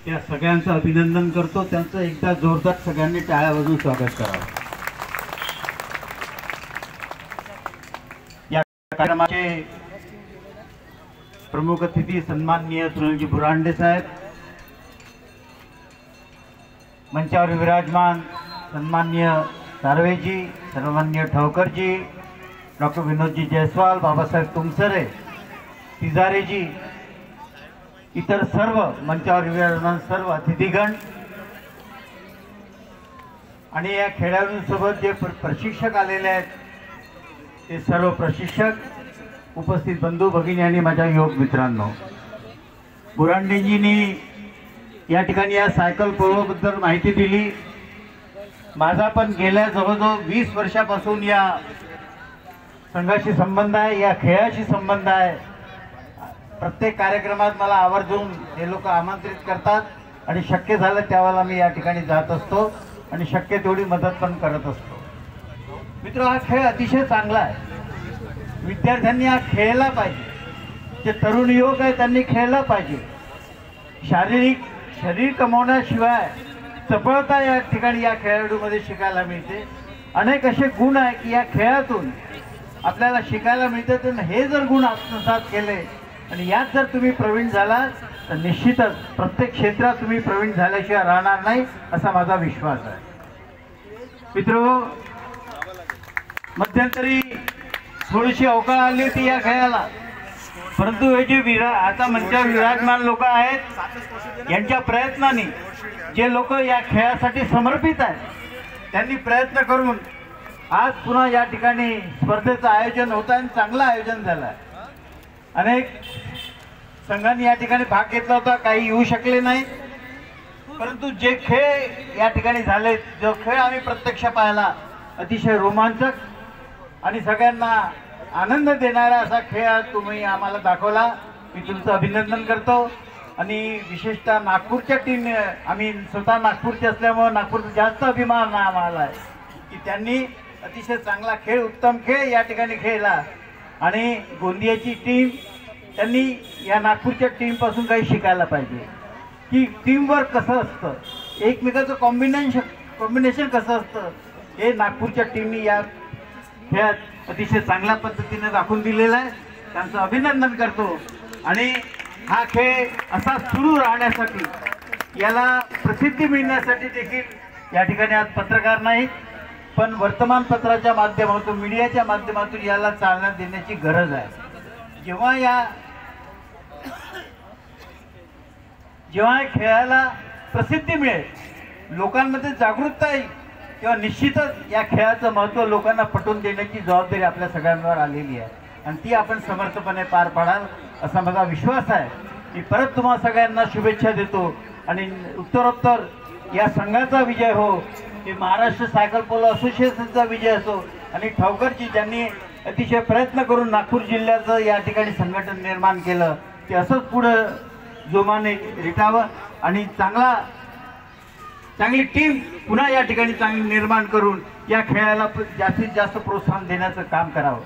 त्या सगळ्यांचं अभिनंदन करतो। त्यांचं एकदा जोरदार सगळ्यांनी टाळ्या वाजवून स्वागत करावं। या कार्यक्रमाचे प्रमुख अतिथी सन्माननीय सुनीलजी बुरांडे साहेब, मंचावर विराजमान सन्माननीय सार्वेजी, सन्माननीय ठवकरजी, डॉक्टर विनोदजी जयस्वाल, बाबासाहेब तुमसरे, तिजारेजी, इतर सर्व मंचावर विराजमान सर्व अतिथीगण आणि या खेळाडूंसोबत जे प्रशिक्षक आलेले आहेत ते सर्व प्रशिक्षक, उपस्थित बंधू भगिनी आणि माझ्या युवक मित्रांनो, बुरांडेजींनी या ठिकाणी या सायकल पोलोबद्दल माहिती दिली। माझा पण गेल्या जवळजवळ 20 वर्षापासून या संघाशी संबंध आहे, या खेळाशी संबंध आहे। प्रत्येक कार्यक्रमात मला आवर्जून हे लोक आमंत्रित करतात आणि शक्य झालं त्यावेळेला मी या ठिकाणी जात असतो आणि शक्य तेवढी मदत पण करत असतो। मित्र, हा खेळ अतिशय चांगला आहे। विद्यार्थ्यांनी हा खेळला पाहिजे, जे तरुण युवक आहेत त्यांनी खेळला पाहिजे। शरीर कमवण्याशिवाय चपळता या ठिकाणी या खेळाडूमध्ये शिकायला मिळते। अनेक असे गुण आहे की या खेळातून आपल्याला शिकायला मिळते। तर हे जर गुण आत्मसात केले आणि यात जर तुम्ही प्रवीण झाला तर निश्चितच प्रत्येक क्षेत्रात तुम्ही प्रवीण झाल्याशिवाय राहणार नाही असा माझा विश्वास आहे। मित्रो, मध्यंतरी थोडीशी अवकाळ आली होती या खेळाला, परंतु हे जे आता मंचावर विराजमान लोक आहेत यांच्या प्रयत्नांनी जे लोक या खेळासाठी समर्पित आहेत त्यांनी प्रयत्न करून आज पुन्हा या ठिकाणी स्पर्धेचं आयोजन होतं आणि चांगलं आयोजन झालं आहे। अनेक संघांनी या ठिकाणी भाग घेतला होता, काही येऊ शकले नाही, परंतु जे खेळ या ठिकाणी झाले, जो खेळ आम्ही प्रत्यक्ष पाहिला, अतिशय रोमांचक आणि सगळ्यांना आनंद देणारा असा खेळ तुम्ही आम्हाला दाखवला। मी तुमचं अभिनंदन करतो आणि विशेषतः नागपूरच्या टीम, आम्ही स्वतः नागपूरचे असल्यामुळे नागपूरचा जास्त अभिमान आम्हाला आहे की त्यांनी अतिशय चांगला खेळ, उत्तम खेळ या ठिकाणी खेळला आणि गोंदियाची टीम त्यांनी या नागपूरच्या टीमपासून काही शिकायला पाहिजे की टीमवर्क कसं असतं, एकमेकाचं कॉम्बिनेशन कसं असतं, हे नागपूरच्या टीमनी या खेळात अतिशय चांगल्या पद्धतीने दाखवून दिलेलं आहे। त्यांचं अभिनंदन करतो आणि हा खेळ असा सुरू राहण्यासाठी, याला प्रसिद्धी मिळण्यासाठी देखील या ठिकाणी आज पत्रकार नाहीत पण वर्तमानपत्राच्या माध्यमातून, मीडियाच्या माध्यमातून याला चालना देण्याची गरज आहे। जेव्हा या खेळाला प्रसिद्धी मिळेल, लोकांमध्ये जागरूकता येईल, तेव्हा निश्चितच या खेळाचं महत्त्व लोकांना पटवून देण्याची जबाबदारी आपल्या सगळ्यांवर आलेली आहे आणि ती आपण समर्थपणे पार पाडाल असा माझा विश्वास आहे। मी परत तुम्हा सगळ्यांना शुभेच्छा देतो आणि उत्तरोत्तर या संघाचा विजय हो, ते महाराष्ट्र सायकल पोलो असोसिएशनचा विजय असो आणि ठवकरजी ज्यांनी अतिशय प्रयत्न करून नागपूर जिल्ह्याचं या ठिकाणी संघटन निर्माण केलं, ते असंच पुढं जोमाने रिटावं आणि चांगली टीम पुन्हा या ठिकाणी चांगली निर्माण करून या खेळाला जास्तीत जास्त प्रोत्साहन देण्याचं काम करावं।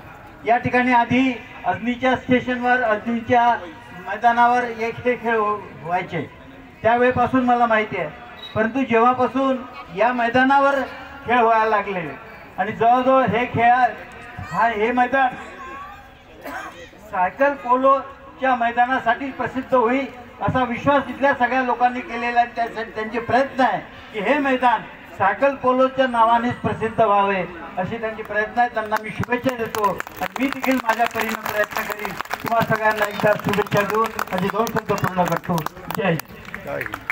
या ठिकाणी आधी अजनीच्या स्टेशनवर, अजनीच्या मैदानावर एक हे खेळ व्हायचे, त्यावेळेपासून मला माहिती आहे, परंतु जेव्हापासून या मैदानावर खेळ व्हायला लागले आणि जवळजवळ हे मैदान सायकल पोलोच्या मैदानासाठी प्रसिद्ध होईल असा विश्वास इथल्या सगळ्या लोकांनी केलेला आहे। त्यांचे प्रयत्न आहे की हे मैदान सायकल पोलोच्या नावानेच प्रसिद्ध व्हावे असे त्यांचे प्रयत्न आहेत। त्यांना मी शुभेच्छा देतो आणि मी देखील माझ्या परीने प्रयत्न करीन। तुम्हा सगळ्यांना एकदा शुभेच्छा देऊन माझे 2 शब्द पूर्ण करतो। जय हिंद।